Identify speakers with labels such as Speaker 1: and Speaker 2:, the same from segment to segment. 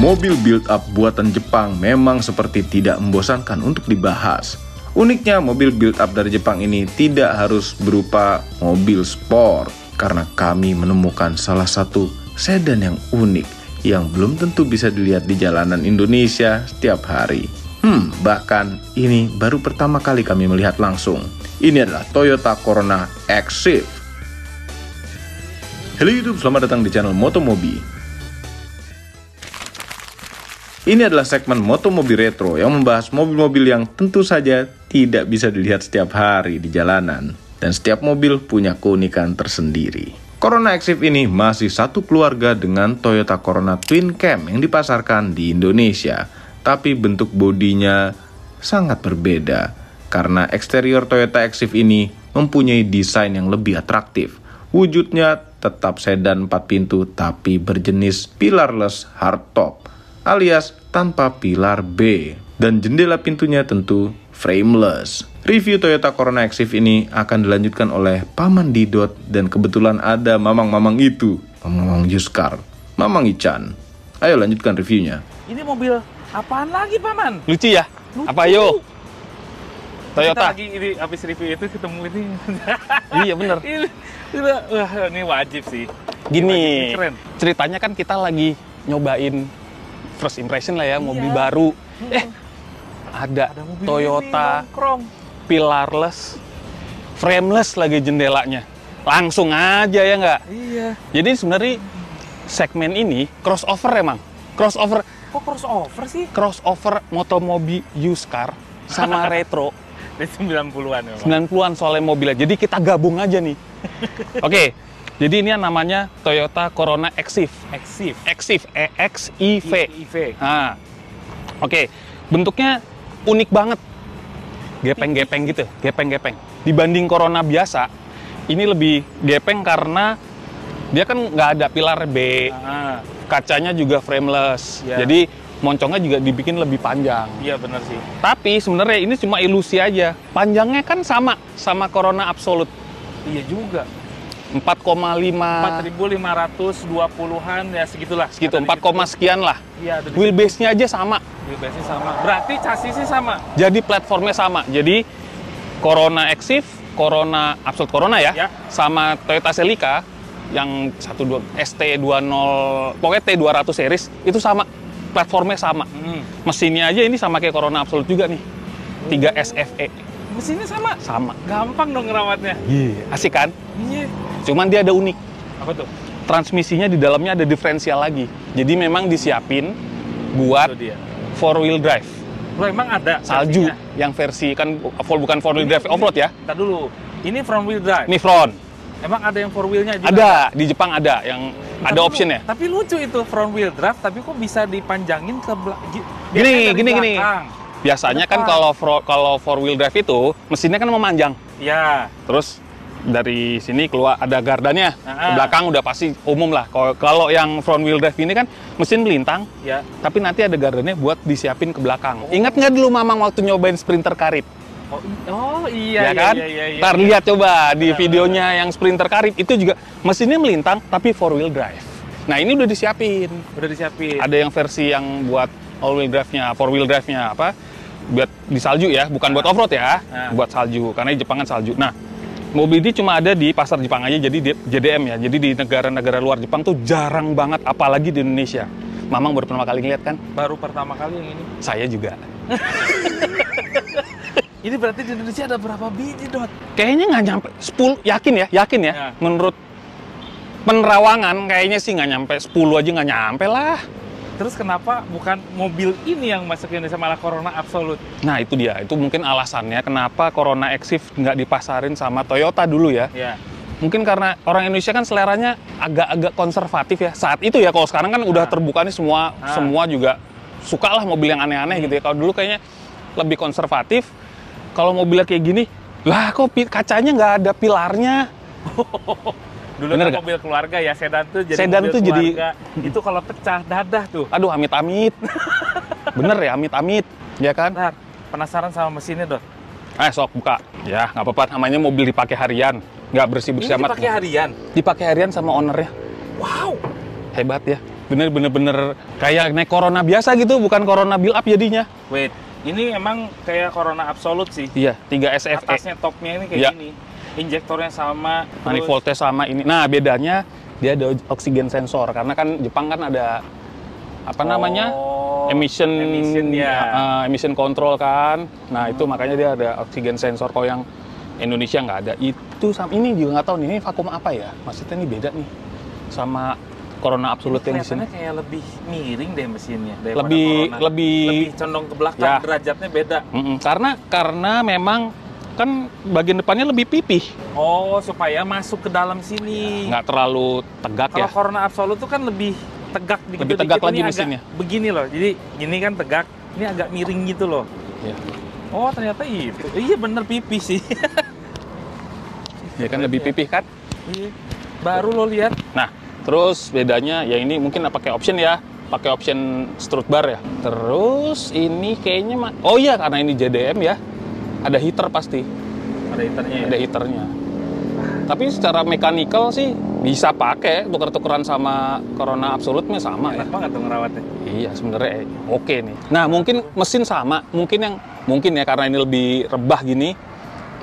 Speaker 1: Mobil build-up buatan Jepang memang seperti tidak membosankan untuk dibahas. Uniknya, mobil build-up dari Jepang ini tidak harus berupa mobil sport, karena kami menemukan salah satu sedan yang unik yang belum tentu bisa dilihat di jalanan Indonesia setiap hari. Bahkan ini baru pertama kali kami melihat langsung. Ini adalah Toyota Corona Exif. Halo YouTube, selamat datang di channel Motomobi. Ini adalah segmen Motomobi Retro yang membahas mobil-mobil yang tentu saja tidak bisa dilihat setiap hari di jalanan. Dan setiap mobil punya keunikan tersendiri. Corona Exif ini masih satu keluarga dengan Toyota Corona Twin Cam yang dipasarkan di Indonesia. Tapi bentuk bodinya sangat berbeda. Karena eksterior Toyota Exif ini mempunyai desain yang lebih atraktif. Wujudnya tetap sedan 4 pintu tapi berjenis pillarless hardtop, alias tanpa pilar B, dan jendela pintunya tentu frameless. Review Toyota Corona Exif ini akan dilanjutkan oleh Paman Didot, dan kebetulan ada mamang-mamang itu, mamang Yuskar, Mamang Ican. Ayo lanjutkan reviewnya.
Speaker 2: Ini mobil apaan lagi, Paman?
Speaker 3: Lucu ya?
Speaker 2: Lucu.
Speaker 3: Apa yo? Toyota.
Speaker 2: Kita lagi ini habis review itu ketemu ini.
Speaker 3: Iya bener.
Speaker 2: Wah, ini wajib sih.
Speaker 3: Gini,
Speaker 2: Wajib, keren.
Speaker 3: ceritanya kan kita lagi nyobain first impression lah ya, mobil baru. Ada
Speaker 2: mobil
Speaker 3: Toyota
Speaker 2: ini, nongkrong.
Speaker 3: pillarless, frameless lagi jendelanya. Langsung aja ya nggak?
Speaker 2: Iya.
Speaker 3: Jadi sebenarnya segmen ini crossover emang. Crossover.
Speaker 2: Kok crossover sih?
Speaker 3: Crossover Motomobi used car sama retro.
Speaker 2: Dari 90-an memang.
Speaker 3: 90-an soalnya mobilnya. Jadi kita gabung aja nih. Oke. Jadi ini yang namanya Toyota Corona Exif. Exif, E-X-I-V. Nah, oke. Bentuknya unik banget. Gepeng-gepeng gitu, gepeng-gepeng. Dibanding Corona biasa, ini lebih gepeng karena dia kan nggak ada pilar B. Kacanya juga frameless.
Speaker 2: Ya.
Speaker 3: Jadi moncongnya juga dibikin lebih panjang.
Speaker 2: Iya, benar sih.
Speaker 3: Tapi sebenarnya ini cuma ilusi aja. Panjangnya kan sama Corona Absolute.
Speaker 2: Iya juga.
Speaker 3: 4,5
Speaker 2: 4.520-an ya segitulah.
Speaker 3: segitu, 4, sekian lah.
Speaker 2: Iya, ada di
Speaker 3: Wheelbase-nya aja sama.
Speaker 2: wheelbase-nya sama. Berarti chassis-nya sama.
Speaker 3: Jadi platformnya sama. Jadi Corona Exif, Corona Absolute Corona ya, sama Toyota Celica yang 12 ST20, pokoknya T200 series itu sama. Platformnya sama. Mesinnya aja ini sama kayak Corona Absolute juga nih. 3 SFE.
Speaker 2: Mesinnya sama.
Speaker 3: Sama.
Speaker 2: Gampang dong ngerawatnya.
Speaker 3: Iya, asik kan?
Speaker 2: Iya.
Speaker 3: Cuman dia ada unik.
Speaker 2: Apa tuh?
Speaker 3: Transmisinya di dalamnya ada diferensial lagi. Jadi memang disiapin buat
Speaker 2: Itu dia.
Speaker 3: 4-wheel drive.
Speaker 2: Loh, emang ada
Speaker 3: Salju
Speaker 2: versinya?
Speaker 3: yang versi kan bukan 4-wheel drive off-road ya.
Speaker 2: Ntar dulu. Ini front wheel drive.
Speaker 3: Ini front.
Speaker 2: Emang ada yang 4-wheel-nya juga?
Speaker 3: Ada, di Jepang ada yang ada option ya.
Speaker 2: Tapi lucu itu front wheel drive, tapi kok bisa dipanjangin ke belakang?
Speaker 3: Gini. Biasanya kan kalau 4-wheel drive itu mesinnya kan memanjang.
Speaker 2: Ya.
Speaker 3: Terus dari sini keluar ada gardanya. Ke belakang udah pasti umum lah. Kalau yang front wheel drive ini kan mesin melintang.
Speaker 2: Ya.
Speaker 3: Tapi nanti ada gardannya buat disiapin ke belakang. Ingat nggak dulu Mamang waktu nyobain Sprinter Karib?
Speaker 2: Oh iya,
Speaker 3: Ya kan?
Speaker 2: iya.
Speaker 3: Ntar lihat coba di videonya yang Sprinter Karib itu juga mesinnya melintang tapi 4-wheel drive. Nah ini udah disiapin.
Speaker 2: Udah disiapin.
Speaker 3: Ada yang versi yang buat all-wheel drive-nya, 4-wheel drive-nya apa? Buat di salju ya, bukan buat off-road ya. Buat salju, karena di Jepang kan salju. Nah, mobil ini cuma ada di pasar Jepang aja, jadi di JDM ya. Jadi di negara-negara luar Jepang tuh jarang banget, apalagi di Indonesia. Mamang baru pertama kali ngeliat kan?
Speaker 2: Baru pertama kali yang ini.
Speaker 3: Saya juga.
Speaker 2: Ini berarti di Indonesia ada berapa biji, Dot?
Speaker 3: Kayaknya nggak nyampe 10, yakin ya. Menurut penerawangan kayaknya sih nggak nyampe 10 aja, nggak nyampe lah.
Speaker 2: Terus kenapa bukan mobil ini yang masuk ke Indonesia, malah Corona Absolute?
Speaker 3: Nah itu dia, itu mungkin alasannya kenapa Corona Exif nggak dipasarin sama Toyota dulu ya.
Speaker 2: Ya.
Speaker 3: Mungkin karena orang Indonesia kan seleranya agak-agak konservatif ya. Saat itu ya, kalau sekarang kan udah terbuka nih semua juga suka lah mobil yang aneh-aneh gitu ya. Kalau dulu kayaknya lebih konservatif. Kalau mobilnya kayak gini, lah kok kacanya nggak ada pilarnya.
Speaker 2: Dulu
Speaker 3: Bener
Speaker 2: kan
Speaker 3: gak?
Speaker 2: mobil keluarga ya, sedan tuh jadi
Speaker 3: Sedan
Speaker 2: mobil
Speaker 3: tuh jadi
Speaker 2: keluarga. Itu kalau pecah dadah tuh.
Speaker 3: Aduh, amit-amit. Bener ya, amit-amit. Ya kan?
Speaker 2: Ntar, penasaran sama mesinnya, Dot?
Speaker 3: Sok buka. Ya, nggak apa-apa. Namanya mobil dipakai harian. Nggak bersih-bersih
Speaker 2: Ini
Speaker 3: amat.
Speaker 2: dipakai harian?
Speaker 3: Dipakai harian sama ownernya.
Speaker 2: Wow!
Speaker 3: Hebat ya. Bener-bener kayak naik Corona biasa gitu, bukan Corona build up jadinya.
Speaker 2: Wait, ini emang kayak Corona Absolute sih.
Speaker 3: Iya, 3 SFE.
Speaker 2: Atasnya topnya ini kayak
Speaker 3: Iya.
Speaker 2: gini. Injektornya sama.
Speaker 3: Manifoldnya sama ini. Nah, bedanya dia ada oksigen sensor karena kan Jepang kan ada apa namanya? Emission
Speaker 2: ya.
Speaker 3: emission control kan. Nah, itu makanya dia ada oksigen sensor. Kalau yang Indonesia nggak ada. Itu sama ini juga nggak tahu nih, ini vakum apa ya? Maksudnya ini beda nih sama Corona Absolute yang di sini.
Speaker 2: Kelihatannya kayak lebih miring deh mesinnya daripada Corona.
Speaker 3: Lebih
Speaker 2: condong ke belakang,
Speaker 3: ya.
Speaker 2: derajatnya beda.
Speaker 3: Karena memang kan bagian depannya lebih pipih,
Speaker 2: Oh, supaya masuk ke dalam sini.
Speaker 3: nggak terlalu tegak
Speaker 2: Kalau
Speaker 3: ya.
Speaker 2: Corona Absolute tuh kan lebih tegak dikit.
Speaker 3: Lebih tegak lagi
Speaker 2: ini agak
Speaker 3: mesinnya.
Speaker 2: begini loh. Jadi gini kan tegak, ini agak miring gitu loh.
Speaker 3: Ya.
Speaker 2: Oh, ternyata itu. Iya bener pipih sih.
Speaker 3: Ya kan lebih pipih kan.
Speaker 2: Iya. Baru lo lihat.
Speaker 3: Nah, terus bedanya ya ini mungkin pakai option ya, pakai option strut bar ya. Terus ini kayaknya oh iya karena ini JDM ya, ada heater pasti.
Speaker 2: Ada heaternya ya?
Speaker 3: Ada heaternya. Tapi secara mechanical sih bisa pakai tuker-tukeran sama Corona Absolute mah sama ya.
Speaker 2: Enak banget tuh ngerawatnya.
Speaker 3: Iya sebenarnya oke nih. Nah mungkin mesin sama, mungkin ya karena ini lebih rebah gini,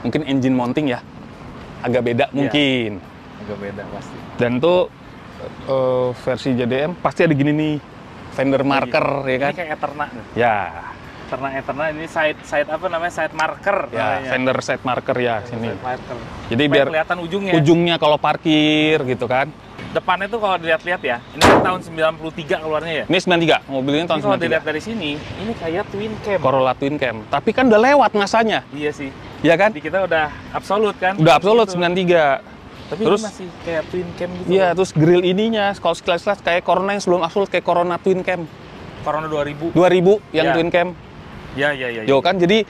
Speaker 3: mungkin engine mounting ya agak beda mungkin.
Speaker 2: Agak beda pasti.
Speaker 3: Dan tuh versi JDM pasti ada gini nih, fender marker ya kan?
Speaker 2: Ini kayak Eterna nih.
Speaker 3: Ya,
Speaker 2: Eterna ini side apa namanya, side marker.
Speaker 3: ya
Speaker 2: namanya.
Speaker 3: fender side marker ya sini.
Speaker 2: Side marker.
Speaker 3: Jadi
Speaker 2: Supaya
Speaker 3: biar
Speaker 2: kelihatan
Speaker 3: ujungnya kalau parkir gitu kan.
Speaker 2: Depannya tuh kalau dilihat-lihat ya, ini kan tahun 93 keluarnya ya.
Speaker 3: Ini 93, mobilnya tahun
Speaker 2: Ini kalau dilihat
Speaker 3: 93.
Speaker 2: dari sini, ini kayak twin cam.
Speaker 3: Corolla Twin Cam. Tapi kan udah lewat masanya,
Speaker 2: Iya sih.
Speaker 3: ya kan?
Speaker 2: Di kita udah absolute kan.
Speaker 3: Udah Absolute
Speaker 2: Gitu.
Speaker 3: 93.
Speaker 2: Tapi
Speaker 3: Terus
Speaker 2: ini masih kayak twin cam gitu.
Speaker 3: iya, terus grill ininya, kalau sekilas kayak Corona yang sebelum Absolute kayak Corona Twin Cam.
Speaker 2: Corona 2000.
Speaker 3: 2000 yang
Speaker 2: Ya.
Speaker 3: Twin Cam.
Speaker 2: Ya.
Speaker 3: Yo kan jadi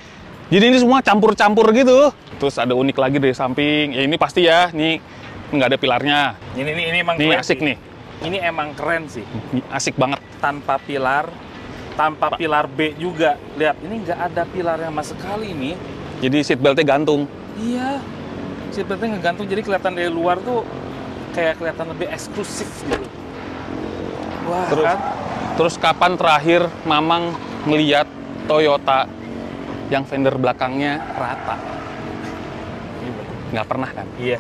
Speaker 3: ini semua campur-campur gitu. Terus ada unik lagi dari samping. Ya ini pasti ya, nih nggak ada pilarnya.
Speaker 2: Ini emang
Speaker 3: Ini
Speaker 2: keren
Speaker 3: asik
Speaker 2: sih.
Speaker 3: nih.
Speaker 2: Ini emang keren sih.
Speaker 3: Asik banget.
Speaker 2: Tanpa pilar B juga. Lihat, ini nggak ada pilarnya sama sekali nih.
Speaker 3: Jadi seat beltnya gantung.
Speaker 2: Iya. Seatbeltnya ngegantung, jadi kelihatan dari luar tuh kayak kelihatan lebih eksklusif gitu. Wah, kan?
Speaker 3: Terus kapan terakhir Mamang ngeliat Toyota yang fender belakangnya rata? Nggak pernah kan?
Speaker 2: Iya.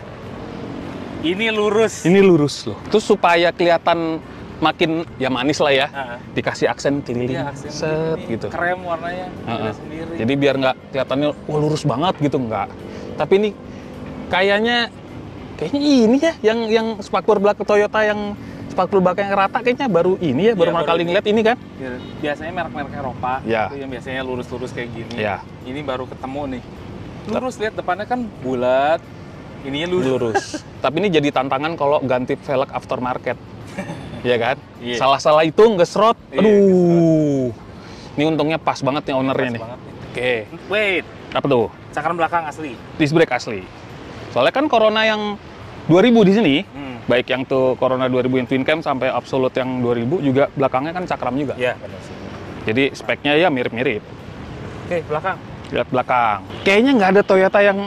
Speaker 2: Ini lurus.
Speaker 3: Ini lurus loh. Terus supaya kelihatan makin ya manis lah ya,
Speaker 2: Ah.
Speaker 3: dikasih aksen keliling,
Speaker 2: Iya, aksen
Speaker 3: set
Speaker 2: ini
Speaker 3: gitu.
Speaker 2: krem warnanya beda sendiri.
Speaker 3: Jadi biar nggak kelihatannya wah lurus banget gitu, nggak. Tapi ini kayaknya ini ya yang spakbor belakang Toyota yang spakbor belakang yang rata kayaknya baru ini ya, baru
Speaker 2: Iya,
Speaker 3: pertama kali
Speaker 2: baru
Speaker 3: ngeliat ini kan.
Speaker 2: Biasanya merek-merek Eropa
Speaker 3: Iya.
Speaker 2: itu yang biasanya lurus-lurus kayak gini.
Speaker 3: Iya.
Speaker 2: Ini baru ketemu nih. Lurus, lihat depannya kan bulat. Ininya lurus.
Speaker 3: Lurus. Tapi ini jadi tantangan kalau ganti velg aftermarket. Iya kan?
Speaker 2: Iya.
Speaker 3: Salah-salah itu ngesrot.
Speaker 2: Iya,
Speaker 3: Aduh. Ini untungnya pas banget nih ownernya nih.
Speaker 2: Banget nih.
Speaker 3: Oke.
Speaker 2: Wait,
Speaker 3: Apa tuh?
Speaker 2: cakram belakang asli.
Speaker 3: Disc brake asli. Soalnya kan Corona yang 2000 di sini, baik yang tuh Corona 2000 yang Twin Cam sampai Absolute yang 2000 juga belakangnya kan cakram juga.
Speaker 2: Iya, benar sih.
Speaker 3: Jadi speknya ya mirip-mirip.
Speaker 2: Oke, belakang.
Speaker 3: Lihat belakang. Kayaknya nggak ada Toyota yang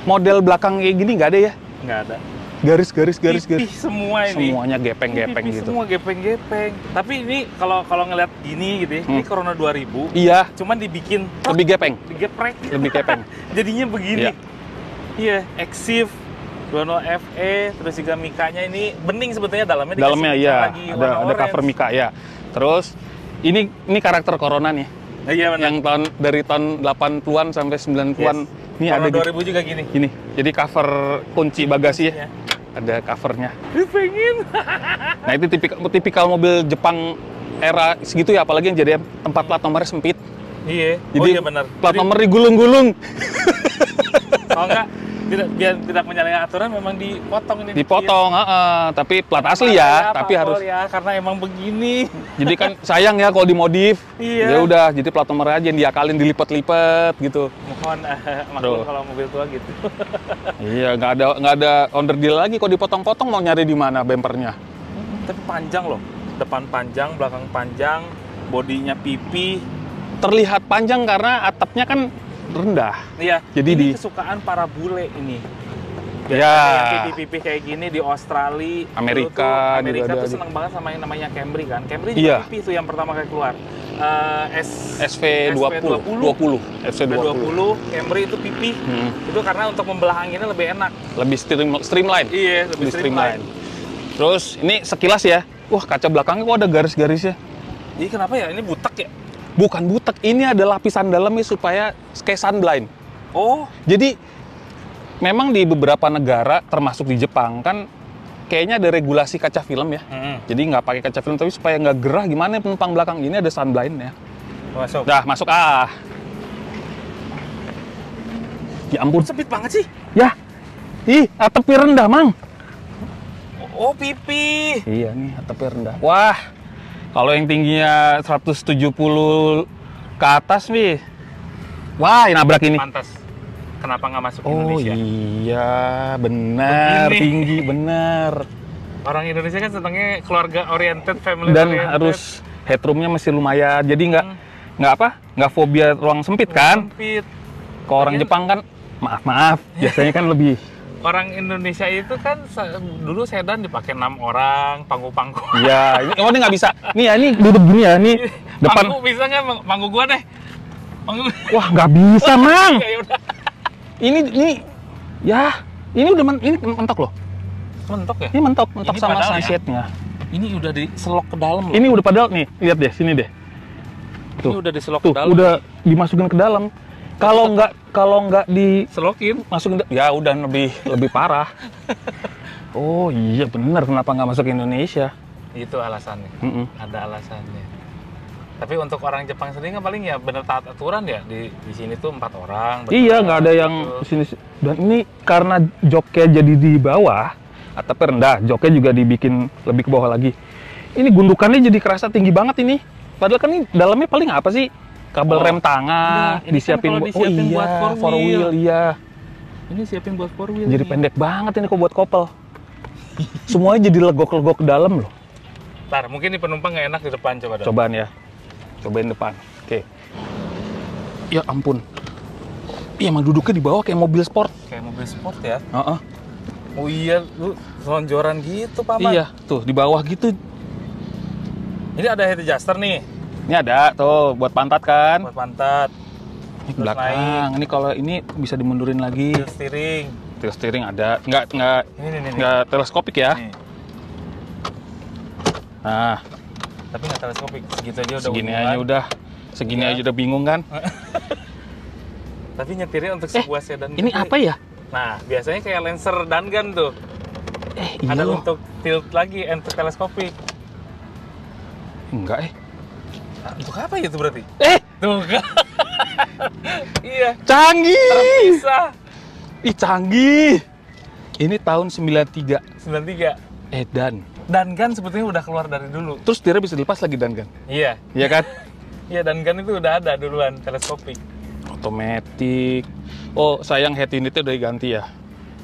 Speaker 3: model belakang kayak gini, nggak ada ya?
Speaker 2: Nggak ada.
Speaker 3: Garis.
Speaker 2: Pipih semua ini.
Speaker 3: Semuanya gepeng-gepeng
Speaker 2: Pipih
Speaker 3: gitu.
Speaker 2: semua gepeng-gepeng. Tapi ini kalau ngeliat gini gitu ya, ini Corona 2000.
Speaker 3: Iya,
Speaker 2: Cuman dibikin
Speaker 3: lebih gepeng.
Speaker 2: digeprek.
Speaker 3: Lebih gepeng.
Speaker 2: Jadinya begini.
Speaker 3: Iya.
Speaker 2: Iya, Exif 20 FE, terus juga mikanya ini bening sebetulnya dalamnya. dikasih
Speaker 3: Dalamnya
Speaker 2: mika
Speaker 3: iya,
Speaker 2: lagi, warna
Speaker 3: ada
Speaker 2: orange.
Speaker 3: cover Mika ya. Terus ini karakter Corona nih.
Speaker 2: Iya benar.
Speaker 3: Yang dari tahun 80-an sampai 90-an.
Speaker 2: Yes.
Speaker 3: Ini
Speaker 2: Corona
Speaker 3: ada
Speaker 2: 2000 juga gini.
Speaker 3: gini. Jadi cover kunci bagasi ya.
Speaker 2: Iya.
Speaker 3: Ada covernya.
Speaker 2: Pengen.
Speaker 3: Nah, itu tipikal mobil Jepang era segitu ya, apalagi yang jadi tempat plat nomornya sempit.
Speaker 2: Iya.
Speaker 3: Jadi
Speaker 2: Oh iya benar.
Speaker 3: plat
Speaker 2: Jadi,
Speaker 3: nomor digulung-gulung.
Speaker 2: kalau enggak biar tidak menyalahi aturan memang dipotong ini.
Speaker 3: Dipotong, tapi plat
Speaker 2: dikit.
Speaker 3: asli ya,
Speaker 2: Apa,
Speaker 3: tapi harus.
Speaker 2: ya karena emang begini.
Speaker 3: Jadi kan sayang ya kalau dimodif.
Speaker 2: Iya.
Speaker 3: Ya udah, jadi plat nomor aja yang diakalin dilipat-lipat gitu.
Speaker 2: Mohon maklum kalau mobil tua gitu.
Speaker 3: Iya, nggak ada onderdil lagi kalau dipotong-potong mau nyari di mana bempernya.
Speaker 2: Tapi panjang loh. Depan panjang, belakang panjang, bodinya pipi.
Speaker 3: Terlihat panjang karena atapnya kan rendah.
Speaker 2: Iya.
Speaker 3: Jadi
Speaker 2: ini kesukaan para bule ini. Biasanya
Speaker 3: Ya.
Speaker 2: yang pipih-pipih kayak gini di Australia,
Speaker 3: Amerika
Speaker 2: dulu tuh,
Speaker 3: juga ada
Speaker 2: tuh
Speaker 3: aja.
Speaker 2: seneng banget sama yang namanya Camry kan. Camry juga
Speaker 3: Iya.
Speaker 2: pipih tuh yang pertama kali keluar.
Speaker 3: SV20, SV20.
Speaker 2: Camry itu pipih.
Speaker 3: Hmm.
Speaker 2: Itu karena untuk membelah anginnya lebih enak.
Speaker 3: Lebih streamline.
Speaker 2: Iya, lebih streamline.
Speaker 3: Terus ini sekilas ya, wah kaca belakangnya kok ada garis-garisnya.
Speaker 2: Jadi kenapa ya? Ini butek ya?
Speaker 3: Bukan butek, ini ada lapisan dalamnya supaya kayak sunblind.
Speaker 2: Oh,
Speaker 3: Jadi memang di beberapa negara, termasuk di Jepang kan, kayaknya ada regulasi kaca film ya. Jadi nggak pakai kaca film, tapi supaya nggak gerah gimana penumpang belakang ini ada sunblind ya.
Speaker 2: masuk.
Speaker 3: Dah masuk Ya ampun,
Speaker 2: Sempit banget sih.
Speaker 3: ya, ih atapnya rendah mang.
Speaker 2: Oh, pipih.
Speaker 3: Iya nih atapnya rendah. Wah, kalau yang tingginya 170 ke atas nih, wah nabrak ini.
Speaker 2: Pantas. Kenapa nggak masuk
Speaker 3: Oh
Speaker 2: Indonesia?
Speaker 3: iya, benar,
Speaker 2: Begini.
Speaker 3: tinggi, benar.
Speaker 2: Orang Indonesia kan senangnya keluarga oriented, family
Speaker 3: Dan
Speaker 2: oriented.
Speaker 3: harus headroomnya masih lumayan, jadi nggak fobia ruang sempit kan?
Speaker 2: Sempit.
Speaker 3: Kalau orang
Speaker 2: Lagian-
Speaker 3: Jepang kan, maaf, biasanya kan lebih.
Speaker 2: Orang Indonesia itu kan dulu sedan dipakai 6 orang, pangku-pangku.
Speaker 3: Iya, ini nggak bisa. Nih ya, ini duduk gini ya, nih depan.
Speaker 2: Pangku bisa nggak? Pangku gua deh. Pangku.
Speaker 3: Wah nggak bisa mang.
Speaker 2: Ya udah.
Speaker 3: Ini udah ini mentok loh.
Speaker 2: Mentok ya?
Speaker 3: Ini mentok
Speaker 2: Ini
Speaker 3: sama
Speaker 2: padahal ya?
Speaker 3: sunsetnya.
Speaker 2: Ini udah diselok ke dalam loh.
Speaker 3: Ini udah padahal nih, lihat deh sini deh.
Speaker 2: Ini udah diselok ke
Speaker 3: Tuh,
Speaker 2: dalam.
Speaker 3: udah dimasukin ke dalam. Kalau nggak
Speaker 2: Selokin.
Speaker 3: dimasukin, ya udah lebih parah. Oh iya bener, kenapa nggak masuk Indonesia?
Speaker 2: Itu alasannya.
Speaker 3: Mm-mm.
Speaker 2: Ada alasannya. Tapi untuk orang Jepang sendiri kan paling ya bener taat aturan ya. Di sini tuh 4 orang.
Speaker 3: Iya, nggak ada yang
Speaker 2: gitu.
Speaker 3: sini. Dan ini karena joknya jadi di bawah, atapnya rendah, joknya juga dibikin lebih ke bawah lagi. Ini gundukannya jadi kerasa tinggi banget ini. Padahal kan ini dalamnya paling apa sih? Kabel
Speaker 2: Oh,
Speaker 3: rem tangan,
Speaker 2: iya, ini kan kalau disiapin buat four wheel.
Speaker 3: iya.
Speaker 2: Ini siapin buat 4 wheel.
Speaker 3: Jadi
Speaker 2: nih.
Speaker 3: pendek banget ini kok buat kopel. Semuanya jadi legok-legok ke dalam loh.
Speaker 2: Ntar, mungkin di penumpang nggak enak di depan coba dong.
Speaker 3: Cobaan ya. Cobain depan. Oke. Ya ampun. Iya, emang duduknya di bawah kayak mobil sport.
Speaker 2: Kayak mobil sport ya.
Speaker 3: Heeh.
Speaker 2: Oh iya, lu selonjoran gitu, Paman.
Speaker 3: Iya, tuh di bawah gitu.
Speaker 2: Ini ada head adjuster nih
Speaker 3: Ini ada tuh buat pantat kan.
Speaker 2: buat pantat.
Speaker 3: Ini
Speaker 2: terus
Speaker 3: belakang. Ini kalau ini bisa dimundurin lagi.
Speaker 2: Wheel steering.
Speaker 3: Tilt steering ada. Nggak
Speaker 2: Ini.
Speaker 3: nggak teleskopik ya.
Speaker 2: Nih.
Speaker 3: Nah,
Speaker 2: Tapi nggak teleskopik. Segitu aja udah
Speaker 3: segini
Speaker 2: hubungan.
Speaker 3: aja udah. Segini
Speaker 2: Iya.
Speaker 3: aja udah bingung kan?
Speaker 2: Tapi nyetirnya untuk sebuah sedan.
Speaker 3: Ini
Speaker 2: gede.
Speaker 3: apa ya?
Speaker 2: Nah, biasanya kayak Lancer Dungan tuh.
Speaker 3: Iya
Speaker 2: Ada
Speaker 3: loh.
Speaker 2: untuk tilt lagi, untuk teleskopik.
Speaker 3: Enggak
Speaker 2: Nah, untuk apa ya itu berarti?
Speaker 3: Eh,
Speaker 2: Tuh kan. Iya.
Speaker 3: canggih.
Speaker 2: Bisa.
Speaker 3: Ih, canggih. Ini tahun 93.
Speaker 2: 93.
Speaker 3: Edan.
Speaker 2: Dungan sebetulnya udah keluar dari dulu.
Speaker 3: Terus setirnya bisa dilepas lagi dan kan?
Speaker 2: Iya.
Speaker 3: Iya kan?
Speaker 2: Iya, Dungan itu udah ada duluan teleskopik.
Speaker 3: Otomatis. Oh, sayang head unitnya udah diganti ya.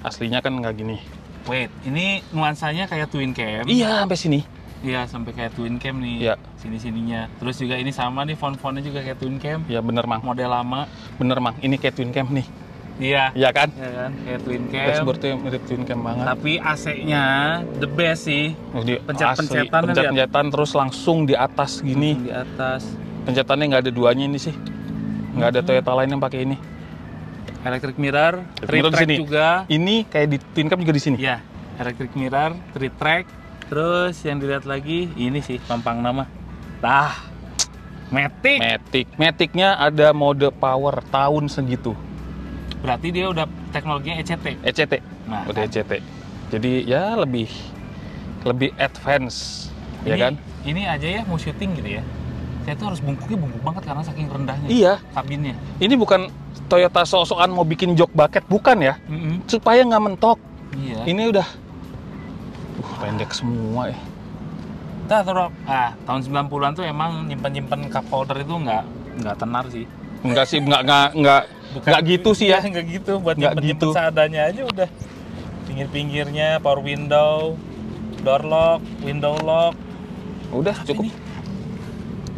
Speaker 3: Aslinya kan nggak gini.
Speaker 2: Wait, ini nuansanya kayak twin cam.
Speaker 3: Iya, sampai sini.
Speaker 2: Iya, sampai kayak twin cam nih.
Speaker 3: Iya.
Speaker 2: Sini-sininya. Terus juga ini sama nih, font-fontnya juga kayak twin cam.
Speaker 3: Ya bener, Mang.
Speaker 2: Model lama.
Speaker 3: Bener, Mang. Ini kayak twin cam nih.
Speaker 2: Iya.
Speaker 3: Iya kan?
Speaker 2: Iya kan? Kayak twin cam.
Speaker 3: Dashboardnya mirip twin cam banget.
Speaker 2: Tapi AC-nya the best sih.
Speaker 3: Oh, di
Speaker 2: Pencet-pencetan
Speaker 3: asli. Pencet-pencetan terus langsung di atas gini.
Speaker 2: Di atas.
Speaker 3: Pencetannya nggak ada duanya ini sih. Nggak ada Toyota lain yang pakai ini.
Speaker 2: Electric mirror,
Speaker 3: Electric
Speaker 2: three
Speaker 3: mirror di
Speaker 2: track
Speaker 3: sini.
Speaker 2: juga.
Speaker 3: Ini kayak di twin cam juga di sini.
Speaker 2: Iya, electric mirror, three track. Terus yang dilihat lagi ini sih pampang nama. Matic.
Speaker 3: Matic-nya ada mode power tahun segitu.
Speaker 2: Berarti dia udah teknologinya ECT.
Speaker 3: ECT.
Speaker 2: Nah,
Speaker 3: Udah ECT. Jadi ya lebih advance, ya
Speaker 2: ini,
Speaker 3: kan?
Speaker 2: Ini aja ya mau syuting gitu ya. Saya tuh harus bungkuk banget karena saking rendahnya.
Speaker 3: Iya.
Speaker 2: Kabinnya.
Speaker 3: Ini bukan Toyota sok-sokan mau bikin jok bucket, bukan ya? Supaya nggak mentok.
Speaker 2: Iya.
Speaker 3: Ini udah pendek semua ya.
Speaker 2: Kita tahun 90-an tuh emang nyimpen cup holder itu nggak tenar sih.
Speaker 3: Enggak sih, enggak gitu sih ya.
Speaker 2: Nggak gitu, buat
Speaker 3: Nggak
Speaker 2: nyimpen
Speaker 3: gitu.
Speaker 2: seadanya aja udah. Pinggir-pinggirnya, power window, door lock, window lock.
Speaker 3: Udah
Speaker 2: Apa
Speaker 3: cukup.
Speaker 2: ini?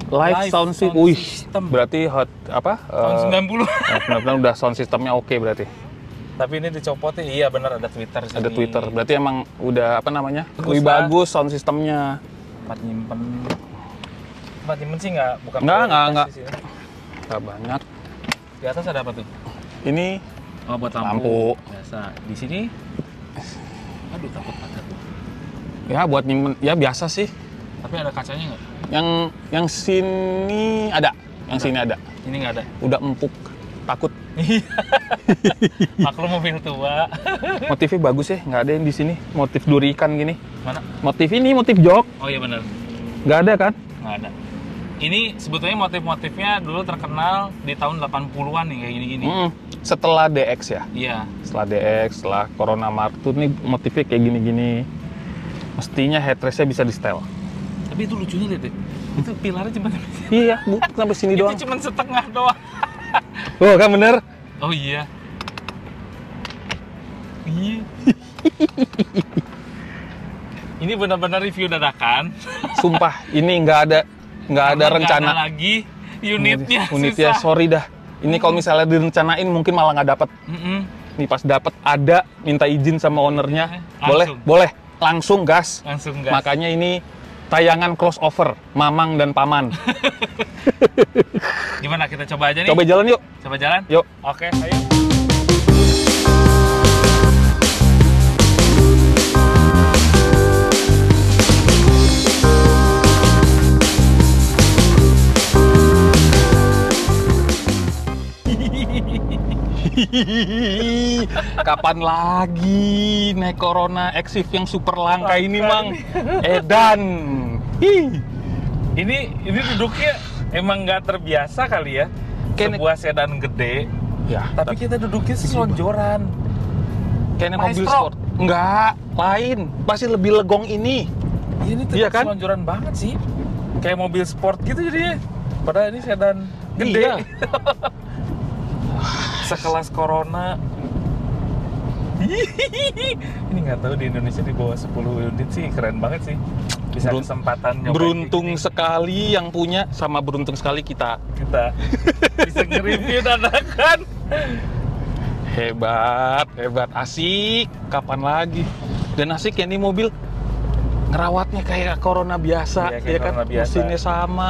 Speaker 3: Live sound system.
Speaker 2: sound
Speaker 3: Wih,
Speaker 2: system.
Speaker 3: berarti hot apa?
Speaker 2: Tahun 90.
Speaker 3: Benar-benar udah sound systemnya oke berarti.
Speaker 2: Tapi ini dicopotin, iya benar ada Twitter sini.
Speaker 3: Ada Twitter. Berarti emang udah apa namanya?
Speaker 2: Bagus
Speaker 3: Lebih
Speaker 2: lah.
Speaker 3: bagus sound sistemnya.
Speaker 2: Tempat nyimpen. Tempat nyimpen sih bukan
Speaker 3: Nggak.
Speaker 2: prioritas di sini.
Speaker 3: Nggak banyak.
Speaker 2: Di atas ada apa tuh?
Speaker 3: Ini
Speaker 2: Oh, buat
Speaker 3: lampu.
Speaker 2: Biasa. Di sini aduh takut ada tuh.
Speaker 3: ya buat nyimpen, ya biasa sih.
Speaker 2: Tapi ada kacanya nggak?
Speaker 3: Yang sini ada. Yang sini ada.
Speaker 2: Ini nggak ada.
Speaker 3: Udah empuk. Takut.
Speaker 2: Maklum mobil tua.
Speaker 3: Motifnya bagus ya, nggak ada yang di sini. Motif duri ikan gini.
Speaker 2: Mana?
Speaker 3: Motif ini, motif jok.
Speaker 2: Oh iya benar.
Speaker 3: Nggak ada kan?
Speaker 2: Nggak ada. Ini sebetulnya motif-motifnya dulu terkenal di tahun 80-an nih kayak gini-gini.
Speaker 3: Setelah DX ya?
Speaker 2: Iya.
Speaker 3: Setelah DX, setelah Corona Martu nih motifnya kayak gini-gini. Mestinya headrestnya bisa di setel.
Speaker 2: Tapi itu lucunya lihat deh. Itu pilarnya cuma
Speaker 3: Iya, sampai sini doang.
Speaker 2: itu cuma setengah doang.
Speaker 3: Oh kan bener?
Speaker 2: Oh iya. Iya. Ini benar-benar review dadakan.
Speaker 3: Sumpah, ini nggak ada
Speaker 2: Karena
Speaker 3: rencana.
Speaker 2: nggak ada lagi unitnya.
Speaker 3: Unitnya,
Speaker 2: susah.
Speaker 3: sorry dah. Ini kalau misalnya direncanain mungkin malah nggak dapet. Nih pas dapet ada minta izin sama ownernya.
Speaker 2: Langsung.
Speaker 3: Boleh, langsung gas.
Speaker 2: Langsung gas.
Speaker 3: Makanya ini tayangan crossover Mamang dan Paman.
Speaker 2: Gimana kita coba aja nih?
Speaker 3: Coba jalan yuk.
Speaker 2: Coba jalan?
Speaker 3: Yuk.
Speaker 2: Oke, ayo.
Speaker 3: Kapan lagi naik Corona Exif yang super langka ini, Mang? Edan.
Speaker 2: Ini duduknya emang nggak terbiasa kali ya.
Speaker 3: Kayak
Speaker 2: Sebuah sedan gede,
Speaker 3: Ya,
Speaker 2: tapi kita duduknya selonjoran.
Speaker 3: kayak naik mobil
Speaker 2: Maestro.
Speaker 3: sport. Enggak, lain. Pasti lebih legong ini.
Speaker 2: Ini tuh
Speaker 3: Iya kan?
Speaker 2: selonjoran banget sih. Kayak mobil sport gitu jadinya. Padahal ini sedan gede.
Speaker 3: Iya.
Speaker 2: Sekelas Corona. Ini nggak tahu di Indonesia di bawah 10 unit sih, keren banget sih. Bisa kesempatan nyobain
Speaker 3: Beruntung
Speaker 2: kayak gini.
Speaker 3: sekali yang punya, sama beruntung sekali kita.
Speaker 2: Kita bisa nge-review dadakan.
Speaker 3: Hebat, hebat. Asik. Kapan lagi? Dan asik ya nih mobil. Ngerawatnya kayak Corona biasa,
Speaker 2: Iya, kayak
Speaker 3: ya kan?
Speaker 2: Corona biasa.
Speaker 3: Mesinnya sama.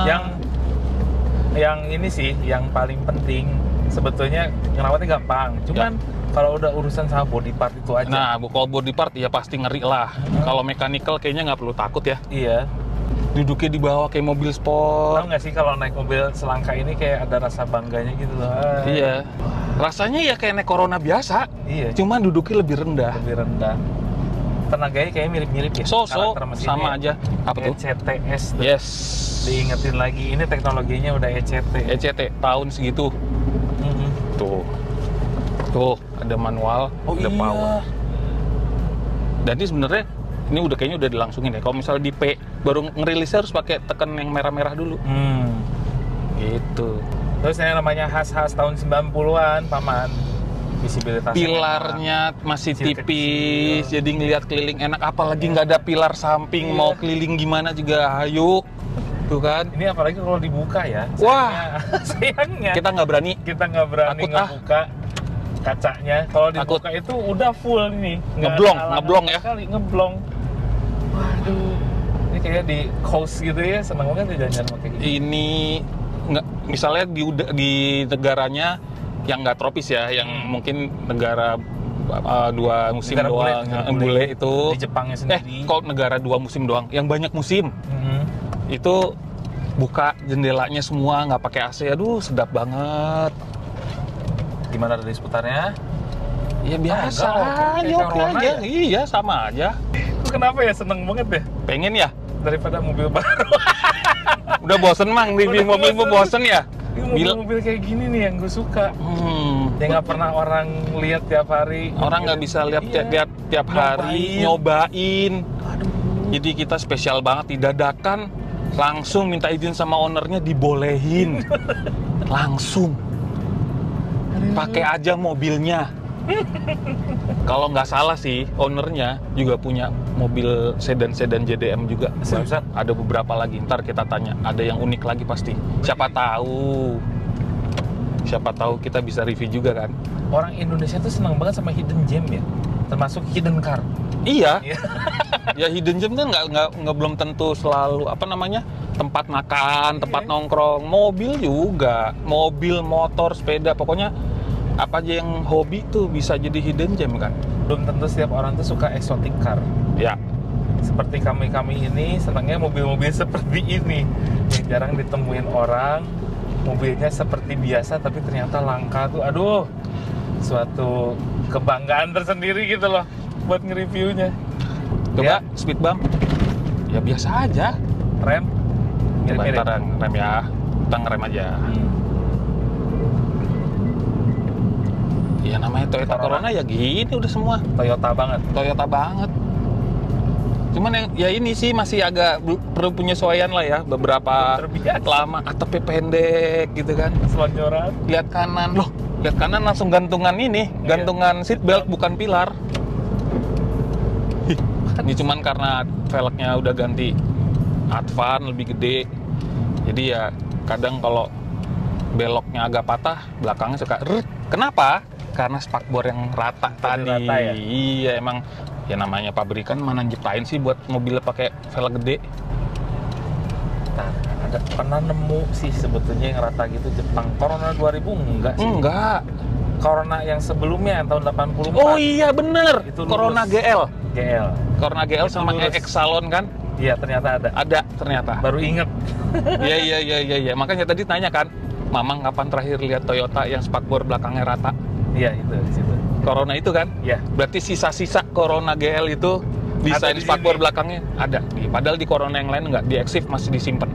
Speaker 2: Yang ini sih yang paling penting sebetulnya ngerawatnya gampang. Cuman kalau udah urusan sama body part itu aja.
Speaker 3: Nah, kalau body part ya pasti ngeri lah. Kalau mechanical kayaknya nggak perlu takut ya.
Speaker 2: Iya.
Speaker 3: Duduknya di bawah kayak mobil sport.
Speaker 2: Tahu nggak sih kalau naik mobil selangka ini kayak ada rasa bangganya gitu loh.
Speaker 3: Iya. Rasanya ya kayak naik Corona biasa.
Speaker 2: Iya.
Speaker 3: Cuma duduknya lebih rendah.
Speaker 2: Lebih rendah. Tenaganya kayak mirip-mirip ya.
Speaker 3: So,
Speaker 2: karakter mesinnya.
Speaker 3: sama aja. Apa tuh?
Speaker 2: ECTS tuh.
Speaker 3: Yes.
Speaker 2: Diingetin lagi, ini teknologinya udah ECT.
Speaker 3: ECT tahun segitu.
Speaker 2: Mhm.
Speaker 3: Tuh, ada manual,
Speaker 2: Oh
Speaker 3: ada
Speaker 2: iya.
Speaker 3: power. Dan ini sebenarnya ini udah kayaknya udah dilangsungin ya. Kalau misalnya di P baru ngerilisnya harus pakai tekan yang merah-merah dulu. Gitu.
Speaker 2: Terus yang namanya khas-khas tahun 90-an, Paman. Visibilitasnya
Speaker 3: Pilarnya masih
Speaker 2: Kecil-kecil.
Speaker 3: tipis, jadi ngelihat keliling enak. Apalagi nggak ada pilar samping,
Speaker 2: Iya.
Speaker 3: mau keliling gimana juga ayo. Tuh kan.
Speaker 2: ini apalagi kalau dibuka ya.
Speaker 3: Wah.
Speaker 2: Sayangnya
Speaker 3: Kita nggak berani.
Speaker 2: kita nggak berani
Speaker 3: Takut, ah.
Speaker 2: ngebuka kacanya. Kalau
Speaker 3: Takut.
Speaker 2: dibuka itu udah full nih. Nggak
Speaker 3: Ngeblong,
Speaker 2: ada halangan
Speaker 3: ngeblong ya.
Speaker 2: Sekali, ngeblong. Waduh. Ini kayak di coast gitu ya, seneng banget ya jalan-jalan pakai gini.
Speaker 3: Ini nggak, misalnya di negaranya yang nggak tropis ya, yang mungkin negara 2 musim
Speaker 2: Negara bule,
Speaker 3: doang,
Speaker 2: negara
Speaker 3: bule itu.
Speaker 2: Di Jepangnya sendiri.
Speaker 3: Kok negara 2 musim doang, yang banyak musim
Speaker 2: Mhm.
Speaker 3: itu buka jendelanya semua nggak pakai AC, aduh sedap banget.
Speaker 2: Gimana dari seputarnya?
Speaker 3: Ya biasa
Speaker 2: enggak,
Speaker 3: aja,
Speaker 2: kayak
Speaker 3: oke
Speaker 2: Corona
Speaker 3: aja.
Speaker 2: ya?
Speaker 3: Iya sama aja.
Speaker 2: Itu kenapa ya seneng banget ya
Speaker 3: Pengen ya?
Speaker 2: daripada mobil baru.
Speaker 3: Udah bosen Mang, review
Speaker 2: Udah
Speaker 3: mobil
Speaker 2: bosen.
Speaker 3: bosen ya?
Speaker 2: Ini mobil-mobil kayak gini nih yang gue suka. Yang nggak pernah orang lihat tiap hari.
Speaker 3: Orang nggak bisa lihat
Speaker 2: Iya.
Speaker 3: tiap hari, nyobain. Jadi kita spesial banget, didadakan langsung minta izin sama ownernya, dibolehin. Langsung. Pakai aja mobilnya. Kalau nggak salah sih, ownernya juga punya mobil sedan-sedan JDM juga.
Speaker 2: Seriusan?
Speaker 3: Ada beberapa lagi, ntar kita tanya. Ada yang unik lagi pasti. Siapa tahu. Siapa tahu kita bisa review juga kan.
Speaker 2: Orang Indonesia tuh senang banget sama hidden gem ya, termasuk hidden car.
Speaker 3: Iya. Ya hidden gem kan nggak belum tentu selalu apa namanya tempat makan, tempat nongkrong, mobil juga, mobil, motor, sepeda, pokoknya apa aja yang hobi tuh bisa jadi hidden gem kan.
Speaker 2: Belum tentu setiap orang tuh suka exotic car.
Speaker 3: Ya.
Speaker 2: Seperti kami ini senangnya mobil-mobil seperti ini yang jarang ditemuin orang. Mobilnya seperti biasa tapi ternyata langka tuh, aduh, suatu kebanggaan tersendiri gitu loh buat nge-reviewnya.
Speaker 3: Coba
Speaker 2: Ya.
Speaker 3: speed bump. Ya biasa aja.
Speaker 2: Rem
Speaker 3: Coba
Speaker 2: mirip-mirip.
Speaker 3: ntar rem ya. Kita ngerem aja. Ya namanya Toyota Corona ya gini udah semua.
Speaker 2: Toyota banget.
Speaker 3: Toyota banget. Cuman yang ya ini sih masih agak perlu penyesuaian lah ya. Beberapa
Speaker 2: Terbiasa.
Speaker 3: lama atapnya pendek gitu kan.
Speaker 2: Selonjoran.
Speaker 3: Lihat kanan loh. Lihat kanan langsung gantungan ini, gantungan seat belt bukan pilar. Ini cuman karena velgnya udah ganti Advan lebih gede. Jadi ya kadang kalau beloknya agak patah, belakangnya suka kenapa? Karena spakbor yang rata tadi.
Speaker 2: Rata ya?
Speaker 3: Iya emang ya namanya pabrikan mana nyiptain sih buat mobilnya pakai velg gede.
Speaker 2: Nah, ada pernah nemu sih sebetulnya yang rata gitu Jepang. Corona 2000 enggak sih?
Speaker 3: Enggak.
Speaker 2: Corona yang sebelumnya yang tahun 84.
Speaker 3: Oh iya bener.
Speaker 2: Itu
Speaker 3: Corona
Speaker 2: lulus.
Speaker 3: GL.
Speaker 2: GL.
Speaker 3: Corona GL
Speaker 2: Itu
Speaker 3: sama
Speaker 2: lulus.
Speaker 3: EX Salon kan?
Speaker 2: Iya, ternyata ada.
Speaker 3: Ada ternyata.
Speaker 2: Baru inget.
Speaker 3: Iya. Makanya tadi tanya kan, Mamang kapan terakhir lihat Toyota yang spakbor belakangnya rata?
Speaker 2: Iya, itu di situ.
Speaker 3: Corona itu kan?
Speaker 2: Iya.
Speaker 3: Berarti sisa-sisa Corona GL itu
Speaker 2: Ada
Speaker 3: desain
Speaker 2: di
Speaker 3: spakbor
Speaker 2: sini.
Speaker 3: belakangnya ada. Padahal di Corona yang lain enggak, di Exif masih disimpan.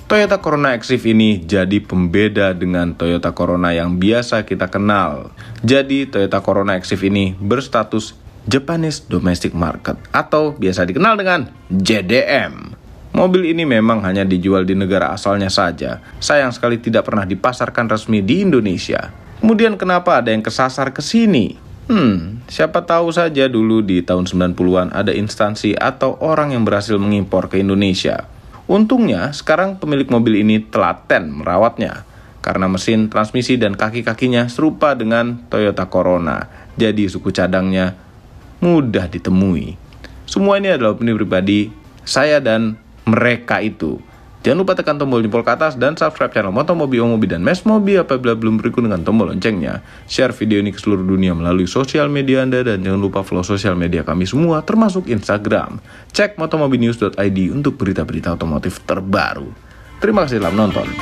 Speaker 1: Toyota Corona Exif ini jadi pembeda dengan Toyota Corona yang biasa kita kenal. Jadi Toyota Corona Exif ini berstatus Japanese Domestic Market atau biasa dikenal dengan JDM. Mobil ini memang hanya dijual di negara asalnya saja. Sayang sekali tidak pernah dipasarkan resmi di Indonesia. Kemudian kenapa ada yang kesasar ke sini? Siapa tahu saja dulu di tahun 90-an ada instansi atau orang yang berhasil mengimpor ke Indonesia. Untungnya, sekarang pemilik mobil ini telaten merawatnya, karena mesin, transmisi, dan kaki-kakinya serupa dengan Toyota Corona, jadi suku cadangnya mudah ditemui. Semua ini adalah opini pribadi saya dan mereka itu. Jangan lupa tekan tombol jempol ke atas dan subscribe channel Motomobi, Omobi, dan Mesmobi apabila belum berikut dengan tombol loncengnya. Share video ini ke seluruh dunia melalui sosial media Anda dan jangan lupa follow sosial media kami semua termasuk Instagram. Cek motomobinews.id untuk berita-berita otomotif terbaru. Terima kasih telah menonton.